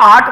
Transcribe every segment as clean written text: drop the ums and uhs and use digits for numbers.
8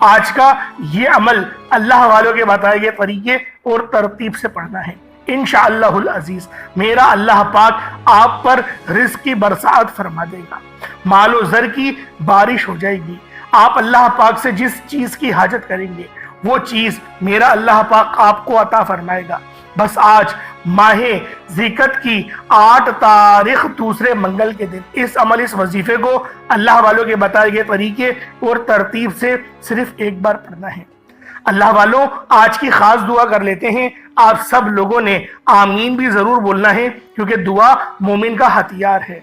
آج کا یہ عمل اللہ والوں کے بتائے گئے طریقے اور ترتیب سے پڑھنا ہے۔ انشاءاللہ العزیز میرا اللہ پاک آپ پر رزق کی برسات فرما دے گا، مال و زر کی بارش ہو جائے گی۔ آپ اللہ پاک سے جس چیز کی حاجت کریں گے وہ چیز میرا اللہ پاک آپ کو عطا فرمائے گا۔ بس آج ماہ ذیقت کی 8 تاریخ دوسرے منگل کے دن اس عمل اس وظیفے کو اللہ والوں کے بتائے گئے طریقے اور ترتیب سے صرف ایک بار پڑھنا ہے۔ اللہ والوں آج کی خاص دعا کر لیتے ہیں۔ آپ سب لوگوں نے آمین بھی ضرور بولنا ہے کیونکہ دعا مومن کا ہتھیار ہے۔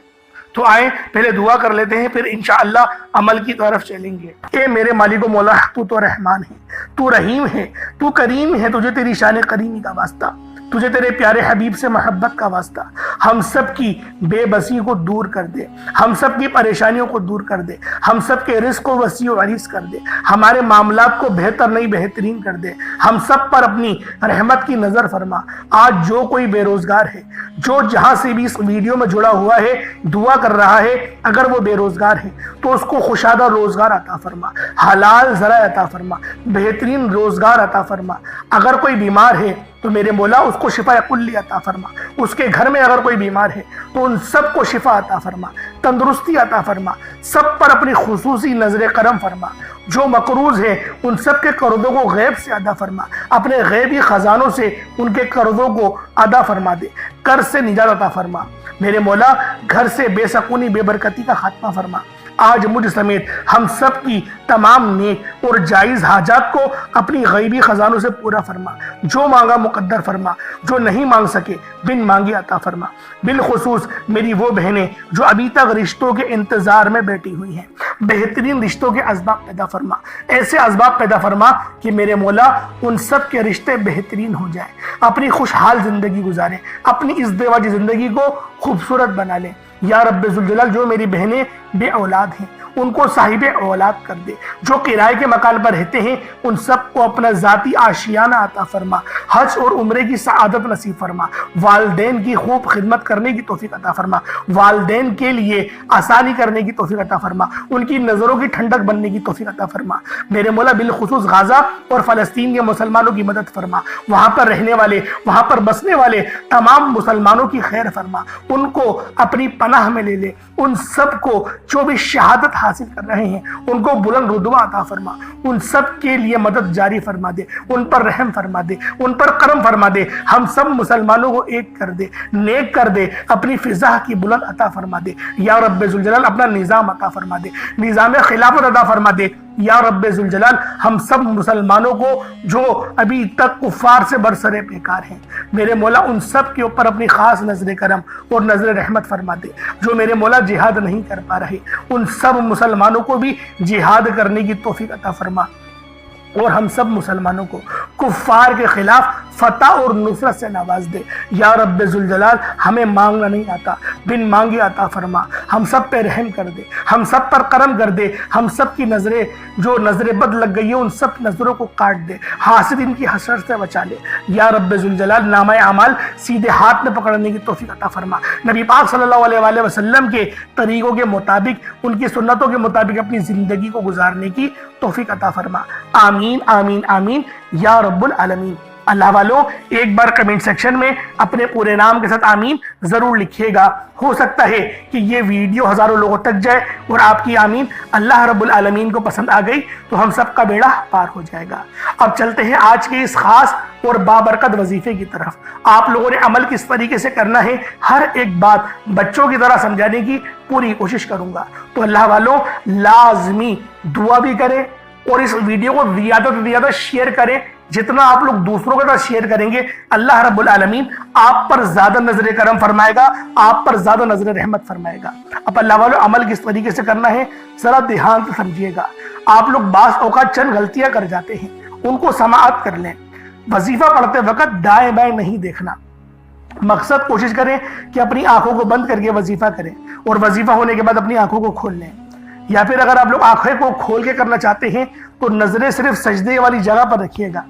تو آئیں پہلے دعا کر لیتے ہیں، پھر انشاءاللہ عمل کی طرف چلیں گے۔ اے میرے مالک و مولا، تو رحمان ہے، تو رحیم ہے، تو کریم ہے، تجھے تیری شان کریمی کا واسطہ، تجھے تیرے پیارے حبیب سے محبت کا واسطہ۔ ہم سب کی بے بسی کو دور کر دے، ہم سب کی پریشانیوں کو دور کر دے، ہم سب کے رزق کو وسیع و عریض کر دے، ہمارے معاملات کو بہتر نہیں بہترین کر دے، ہم سب پر اپنی رحمت کی نظر فرما۔ آج جو کوئی بے روزگار ہے، جو جہاں سے بھی اس ویڈیو میں جڑا ہوا ہے دعا کر رہا ہے، اگر وہ بے روزگار ہے تو اس کو خوشادہ روزگار عطا فرما، حلال ذرائع عطا فرما، بہترین روزگار عطا فرما۔ اگر کوئی بیمار ہے تو میرے مولا اس کو شفا کلی عطا فرما، اس کے گھر میں اگر کوئی بیمار ہے تو ان سب کو شفا عطا فرما، تندرستی عطا فرما، سب پر اپنی خصوصی نظر کرم فرما۔ جو مقروض ہے ان سب کے قرضوں کو غیب سے ادا فرما، اپنے غیبی خزانوں سے ان کے قرضوں کو ادا فرما دے، قرض سے نجات عطا فرما۔ میرے مولا گھر سے بے سکونی بے برکتی کا خاتمہ فرما۔ آج مجھ سمیت ہم سب کی تمام نیک اور جائز حاجات کو اپنی غیبی خزانوں سے پورا فرما، جو مانگا مقدر فرما، جو نہیں مانگ سکے بن مانگی عطا فرما۔ بالخصوص میری وہ بہنیں جو ابھی تک رشتوں کے انتظار میں بیٹھی ہوئی ہیں، بہترین رشتوں کے اسباب پیدا فرما، ایسے اسباب پیدا فرما کہ میرے مولا ان سب کے رشتے بہترین ہو جائیں، اپنی خوشحال زندگی گزاریں، اپنی ازدواجی زندگی کو خوبصورت بنا لیں۔ یا رب ذوالجلال جو میری بہنیں بے اولاد ہیں ان کو صاحب اولاد کر دے، جو کرائے کے مکان پر رہتے ہیں ان سب کو اپنا ذاتی آشیانہ عطا فرما، حج اور عمرے کی سعادت نصیب فرما، والدین کی خوب خدمت کرنے کی توفیق عطا فرما، والدین کے لیے آسانی کرنے کی توفیق عطا فرما، ان کی نظروں کی ٹھنڈک بننے کی توفیق عطا فرما۔ میرے مولا بالخصوص غزہ اور فلسطین کے مسلمانوں کی مدد فرما، وہاں پر رہنے والے، وہاں پر بسنے والے تمام مسلمانوں کی خیر فرما، ان کو اپنی پناہ میں لے لے، ان سب کو جو بھی شہادت حاصل کر رہے ہیں ان کو بلند رتبہ عطا فرما، ان سب کے لیے مدد جاری فرما دے، ان پر رحم فرما دے، ان پر کرم فرما دے، ہم سب مسلمانوں کو ایک کر دے، نیک کر دے، اپنی فضا کی بلند عطا فرما دے۔ یا رب ذوالجلال اپنا نظام عطا فرما دے، نظام خلافت عطا فرما دے۔ یا رب ذوالجلال ہم سب مسلمانوں کو جو ابھی تک کفار سے برسرے پیکار ہیں میرے مولا ان سب کے اوپر اپنی خاص نظر کرم اور نظر رحمت فرما دے۔ جو میرے مولا جہاد نہیں کر پا رہے ان سب مسلمانوں کو بھی جہاد کرنے کی توفیق عطا فرما، اور ہم سب مسلمانوں کو کفار کے خلاف فتح اور نصرت سے نواز دے۔ یا رب ذوالجلال ہمیں مانگنا نہیں آتا، بن مانگے عطا فرما، ہم سب پہ رحم کر دے، ہم سب پر کرم کر دے، ہم سب کی نظریں جو نظر بد لگ گئی ہیں ان سب نظروں کو کاٹ دے، حاسدین کی حسرت سے بچا لے۔ یا رب ذوالجلال نامہ اعمال سیدھے ہاتھ میں پکڑنے کی توفیق عطا فرما، نبی پاک صلی اللہ علیہ وآلہ وسلم کے طریقوں کے مطابق، ان کی سنتوں کے مطابق اپنی زندگی کو گزارنے کی توفیق عطا فرما۔ آمین آمین آمین یا رب العالمین۔ اللہ والوں ایک بار کمنٹ سیکشن میں اپنے پورے نام کے ساتھ آمین ضرور لکھیے گا، ہو سکتا ہے کہ یہ ویڈیو ہزاروں لوگوں تک جائے اور آپ کی آمین اللہ رب العالمین کو پسند آ گئی تو ہم سب کا بیڑا پار ہو جائے گا۔ اب چلتے ہیں آج کے اس خاص اور بابرکت وظیفے کی طرف۔ آپ لوگوں نے عمل کس طریقے سے کرنا ہے ہر ایک بات بچوں کی طرح سمجھانے کی پوری کوشش کروں گا، تو اللہ والوں لازمی دعا بھی کریں اور اس ویڈیو کو زیادہ سے زیادہ شیئر کریں۔ جتنا آپ لوگ دوسروں کے ساتھ شیئر کریں گے اللہ رب العالمین آپ پر زیادہ نظر کرم فرمائے گا، آپ پر زیادہ نظر رحمت فرمائے گا۔ اب اللہ والوں عمل کس طریقے سے کرنا ہے ذرا دھیان سے سمجھیے گا۔ آپ لوگ بعض اوقات چند غلطیاں کر جاتے ہیں، ان کو سماعت کر لیں۔ وظیفہ پڑھتے وقت دائیں بائیں نہیں دیکھنا، مقصد کوشش کریں کہ اپنی آنکھوں کو بند کر کے وظیفہ کریں اور وظیفہ ہونے کے بعد اپنی آنکھوں کو کھول لیں، یا پھر اگر آپ لوگ آنکھیں کو کھول کے کرنا چاہتے ہیں تو نظریں صرف سجدے والی جگہ پر رکھیے گا،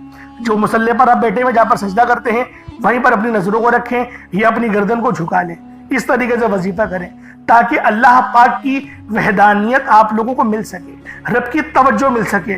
جو مصلی پر آپ بیٹھے ہوئے جہاں پر سجدہ کرتے ہیں وہیں پر اپنی نظروں کو رکھیں یا اپنی گردن کو جھکا لیں۔ اس طریقے سے وظیفہ کریں تاکہ اللہ پاک کی وحدانیت آپ لوگوں کو مل سکے، رب کی توجہ مل سکے،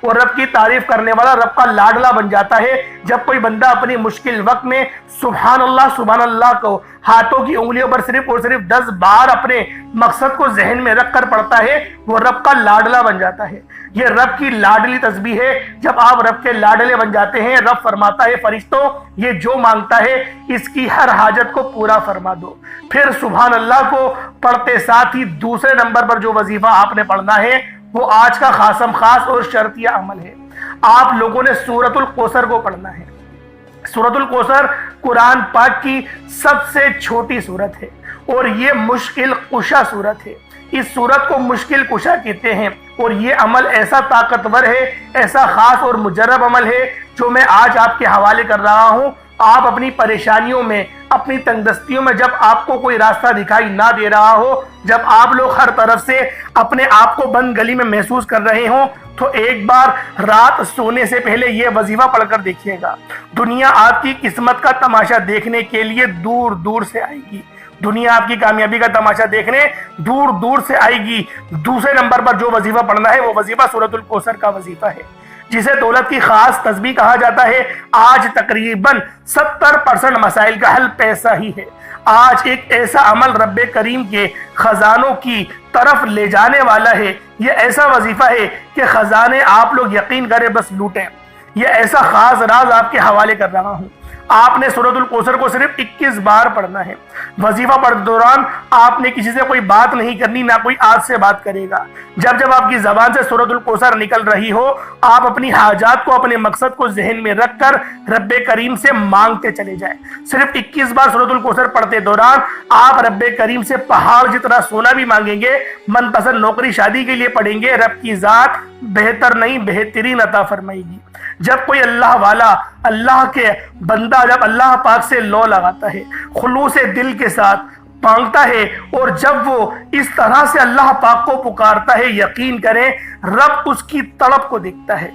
اور رب کی تعریف کرنے والا رب کا لاڈلا بن جاتا ہے۔ جب کوئی بندہ اپنی مشکل وقت میں سبحان اللہ کو ہاتھوں کی انگلیوں پر صرف اور صرف 10 بار اپنے مقصد کو ذہن میں رکھ کر پڑھتا ہے، وہ رب کا لاڈلا بن جاتا ہے۔ یہ رب کی لاڈلی تسبیح ہے۔ جب آپ رب کے لاڈلے بن جاتے ہیں، رب فرماتا ہے فرشتوں یہ جو مانگتا ہے اس کی ہر حاجت کو پورا فرما دو۔ پھر سبحان اللہ کو پڑھتے ساتھ ہی دوسرے نمبر پر جو وظیفہ آپ نے پڑھنا ہے وہ آج کا خاصم خاص اور شرطیہ عمل ہے۔ آپ لوگوں نے سورۃ الکوثر کو پڑھنا ہے۔ سورۃ الکوثر قرآن پاک کی سب سے چھوٹی سورت ہے اور یہ مشکل کشا سورت ہے۔ اس سورت کو مشکل کشا کہتے ہیں اور یہ عمل ایسا طاقتور ہے، ایسا خاص اور مجرب عمل ہے جو میں آج آپ کے حوالے کر رہا ہوں۔ آپ اپنی پریشانیوں میں، اپنی تنگ دستیوں میں، جب آپ کو کوئی راستہ دکھائی نہ دے رہا ہو، جب آپ لوگ ہر طرف سے اپنے آپ کو بند گلی میں محسوس کر رہے ہوں، تو ایک بار رات سونے سے پہلے یہ وظیفہ پڑھ کر دیکھیے گا۔ دنیا آپ کی قسمت کا تماشا دیکھنے کے لیے دور دور سے آئے گی۔ دنیا آپ کی کامیابی کا تماشا دیکھنے دور دور سے آئے گی۔ دوسرے نمبر پر جو وظیفہ پڑھنا ہے وہ وظیفہ سورۃ الکوثر کا وظیفہ ہے، جسے دولت کی خاص تسبیح کہا جاتا ہے۔ آج تقریباً 70% مسائل کا حل پیسہ ہی ہے۔ آج ایک ایسا عمل رب کریم کے خزانوں کی طرف لے جانے والا ہے۔ یہ ایسا وظیفہ ہے کہ خزانے آپ لوگ یقین کریں بس لوٹیں۔ یہ ایسا خاص راز آپ کے حوالے کر رہا ہوں۔ آپ نے سورۃ الکوثر کو صرف 21 بار پڑھنا ہے۔ وظیفہ پڑھتے دوران آپ نے کسی سے کوئی بات نہیں کرنی، نہ کوئی آپ سے بات کرے گا۔ جب جب آپ کی زبان سے سورۃ الکوثر نکل رہی ہو، آپ اپنی حاجات کو، اپنے مقصد کو ذہن میں رکھ کر رب کریم سے مانگتے چلے جائیں۔ صرف 21 بار سورۃ الکوثر پڑھتے دوران آپ رب کریم سے پہاڑ جتنا سونا بھی مانگیں گے، من پسند نوکری شادی کے لیے پڑھیں گے، رب کی ذات بہتر نہیں بہترین عطا فرمائے گی۔ جب کوئی اللہ والا، اللہ کے بندہ جب اللہ پاک سے لو لگاتا ہے، خلوص دل کے ساتھ مانگتا ہے، اور جب وہ اس طرح سے اللہ پاک کو پکارتا ہے، یقین کریں رب اس کی طلب کو دیکھتا ہے۔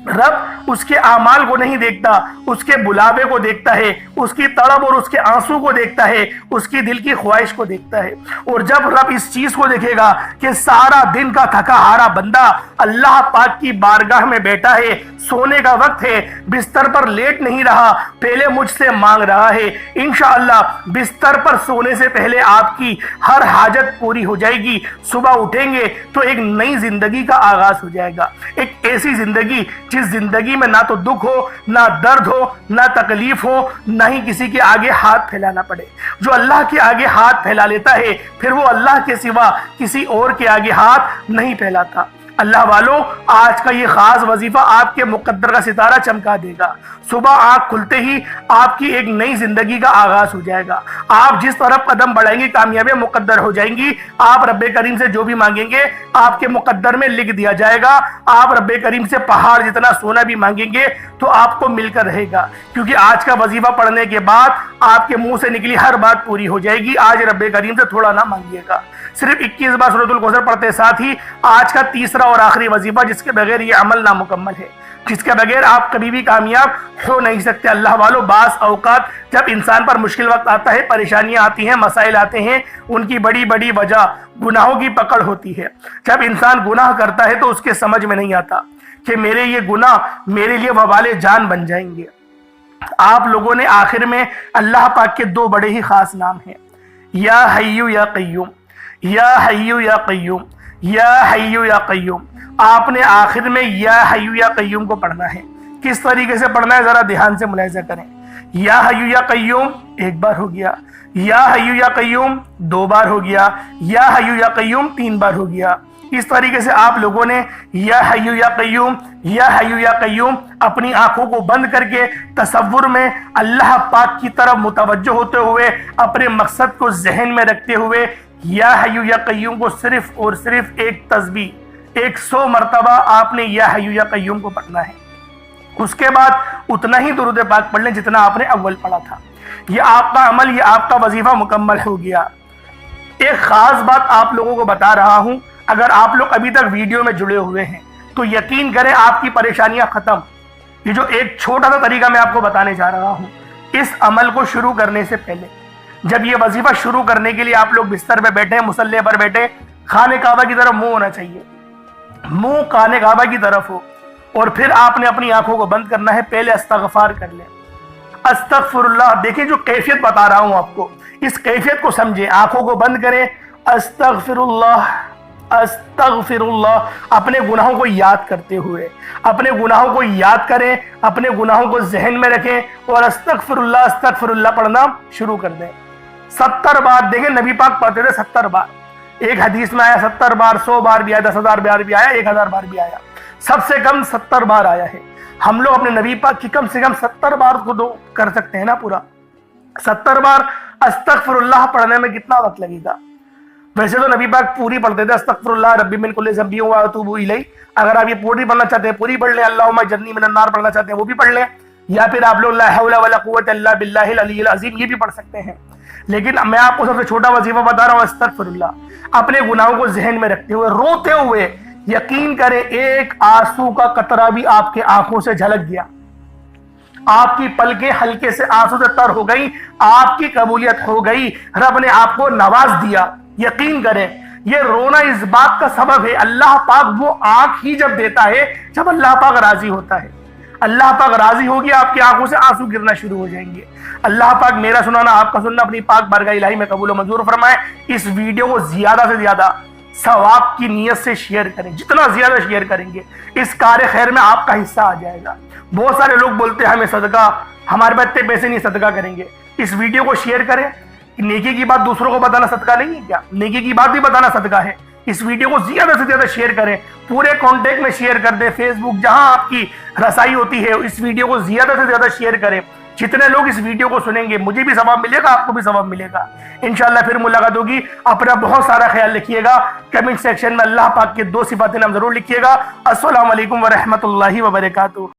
رب اس کے اعمال کو نہیں دیکھتا، اس کے بلاوے کو دیکھتا ہے، اس کی طلب اور اس کے آنسو کو دیکھتا ہے، اس کی دل کی خواہش کو دیکھتا ہے۔ اور جب رب اس چیز کو دیکھے گا کہ سارا دن کا تھکا ہارا بندہ اللہ پاک کی بارگاہ میں بیٹھا ہے، سونے کا وقت ہے، بستر پر لیٹ نہیں رہا، پہلے مجھ سے مانگ رہا ہے، انشاءاللہ بستر پر سونے سے پہلے آپ کی ہر حاجت پوری ہو جائے گی۔ صبح اٹھیں گے تو ایک نئی زندگی کا آغاز ہو جائے گا، ایک ایسی زندگی جس زندگی میں نہ تو دکھ ہو، نہ درد ہو، نہ تکلیف ہو، نہ ہی کسی کے آگے ہاتھ پھیلانا پڑے۔ جو اللہ کے آگے ہاتھ پھیلا لیتا ہے پھر وہ اللہ کے سوا کسی اور کے آگے ہاتھ نہیں پھیلاتا۔ اللہ والوں، آج کا یہ خاص وظیفہ آپ کے مقدر کا ستارہ چمکا دے گا۔ صبح آنکھ کھلتے ہی آپ کی ایک نئی زندگی کا آغاز ہو جائے گا۔ آپ جس طرف قدم بڑھائیں گے کامیابیاں مقدر ہو جائیں گی۔ آپ رب کریم سے جو بھی مانگیں گے آپ کے مقدر میں لکھ دیا جائے گا۔ آپ رب کریم سے پہاڑ جتنا سونا بھی مانگیں گے تو آپ کو مل کر رہے گا، کیونکہ آج کا وظیفہ پڑھنے کے بعد آپ کے منہ سے نکلی ہر بات پوری ہو جائے گی۔ آج رب کریم سے تھوڑا نہ مانگیے گا۔ صرف 21 بار سورۃ الکوثر پڑھتے ساتھ ہی آج کا تیسرا اور آخری وظیفہ، جس کے بغیر یہ عمل نامکمل ہے، جس کے بغیر آپ کبھی بھی کامیاب ہو نہیں سکتے۔ اللہ والوں، بعض اوقات جب انسان پر مشکل وقت آتا ہے، پریشانیاں آتی ہیں، مسائل آتے ہیں، ان کی بڑی بڑی وجہ گناہوں کی پکڑ ہوتی ہے۔ جب انسان گناہ کرتا ہے تو اس کے سمجھ میں نہیں آتا کہ میرے یہ گناہ میرے لیے وبال جان بن جائیں گے۔ آپ لوگوں نے آخر میں اللہ پاک کے 2 بڑے ہی خاص نام ہیں، یا حیو یا قیوم، یا حیو یا قیوم، یا حیو یا قیوم۔ آپ نے آخر میں یا حیو یا قیوم کو پڑھنا ہے۔ کس طریقے سے پڑھنا ہے ذرا دھیان سے ملاحظہ کریں۔ یا حیو یا قیوم 1 بار ہو گیا، یا حیو یا قیوم 2 بار ہو گیا، یا حیو یا قیوم 3 بار ہو گیا۔ اس طریقے سے آپ لوگوں نے یا حیو یا قیوم، یا حیو یا قیوم اپنی آنکھوں کو بند کر کے تصور میں اللہ پاک کی طرف متوجہ ہوتے ہوئے، اپنے مقصد کو ذہن میں رکھتے ہوئے یا حیو یا قیوم کو صرف اور صرف ایک تسبیح 100 مرتبہ آپ نے یا حیو یا قیوم کو پڑھنا ہے۔ اس کے بعد اتنا ہی درود پاک پڑھ لیں جتنا آپ نے اول پڑھا تھا۔ یہ آپ کا عمل، یہ آپ کا وظیفہ مکمل ہو گیا۔ ایک خاص بات آپ لوگوں کو بتا رہا ہوں، اگر آپ لوگ ابھی تک ویڈیو میں جڑے ہوئے ہیں تو یقین کریں آپ کی پریشانیاں ختم۔ یہ جو ایک چھوٹا سا طریقہ میں آپ کو بتانے جا رہا ہوں، اس عمل کو شروع کرنے سے پہلے، جب یہ وظیفہ شروع کرنے کے لیے آپ لوگ بستر پہ بیٹھے، مصلی پر بیٹھے، خانہ کعبہ کی طرف منہ ہونا چاہیے، منہ خانہ کعبہ کی طرف ہو۔ اور پھر آپ نے اپنی آنکھوں کو بند کرنا ہے، پہلے استغفار کر لیں، استغفر اللہ۔ دیکھیں جو کیفیت بتا رہا ہوں آپ کو، اس کیفیت کو سمجھیں، آنکھوں کو بند کریں، استغفر اللہ استغفر اللہ، اپنے گناہوں کو یاد کرتے ہوئے اپنے گناہوں کو یاد کریں، اپنے گناہوں کو ذہن میں رکھیں اور استغفر اللہ پڑھنا شروع کر دیں 70 بار۔ دیکھیں نبی پاک پڑھتے تھے 70 بار، ایک حدیث میں آیا 70 بار، 100 بار بھی آیا، 10,000 بار بھی آیا، 1,000 بار بھی آیا، سب سے کم 70 بار آیا ہے۔ ہم لوگ اپنے نبی پاک کی کم سے کم 70 بار کو تو کر سکتے ہیں نا پورا۔ 70 بار استغفر اللہ پڑھنے میں کتنا وقت لگے گا؟ ویسے تو نبی پاک پوری پڑھتے تھے، استغفر اللہ ربی من کل ذنب و اتوب الیہ۔ اگر آپ یہ پوری پڑھنا چاہتے ہیں پوری پڑھ لیں، اللہم اجرنی من النار پڑھنا چاہتے ہیں وہ بھی پڑھ لیں، یا پھر آپ لوگ لا حول ولا قوت الا باللہ العلی العظیم یہ بھی پڑھ سکتے ہیں۔ لیکن میں آپ کو سب سے چھوٹا وظیفہ بتا رہا ہوں، استغفر اللہ، اپنے گناہوں کو ذہن میں رکھتے ہوئے روتے ہوئے، یقین کریں ایک آنسو کا قطرہ بھی آپ کے آنکھوں سے جھلک گیا، آپ کی پلکیں ہلکے سے آنسو سے تر ہو گئی، آپ کی قبولیت ہو گئی، رب نے آپ کو نواز دیا۔ یقین کریں یہ رونا اس بات کا سبب ہے، اللہ پاک وہ آنکھ ہی جب دیتا ہے جب اللہ پاک راضی ہوتا ہے۔ اللہ پاک راضی ہوگی، آپ کی آنکھوں سے آنسو گرنا شروع ہو جائیں گے۔ اللہ پاک میرا سنانا آپ کا سننا اپنی پاک بارگاہ الہی میں قبول و منظور فرمائے۔ اس ویڈیو کو زیادہ سے زیادہ ثواب کی نیت سے شیئر کریں، جتنا زیادہ شیئر کریں گے اس کار خیر میں آپ کا حصہ آ جائے گا۔ بہت سارے لوگ بولتے ہیں ہمیں صدقہ، ہمارے پاس اتنے پیسے نہیں صدقہ کریں گے۔ اس ویڈیو کو شیئر کریں، نیکی کی بات دوسروں کو بتانا صدقہ نہیں ہے کیا؟ نیکی کی بات بھی بتانا صدقہ ہے۔ اس ویڈیو کو زیادہ سے زیادہ شیئر کریں، پورے کانٹیکٹ میں شیئر کر دیں، فیس بک جہاں آپ کی رسائی ہوتی ہے اس ویڈیو کو زیادہ سے زیادہ شیئر کریں۔ جتنے لوگ اس ویڈیو کو سنیں گے مجھے بھی ثواب ملے گا، آپ کو بھی ثواب ملے گا۔ انشاءاللہ پھر ملاقات ہوگی۔ اپنا بہت سارا خیال رکھیے گا، کمنٹ سیکشن میں اللہ پاک کے 2 صفات نام ضرور لکھیے گا۔ السلام علیکم ورحمۃ اللہ وبرکاتہ۔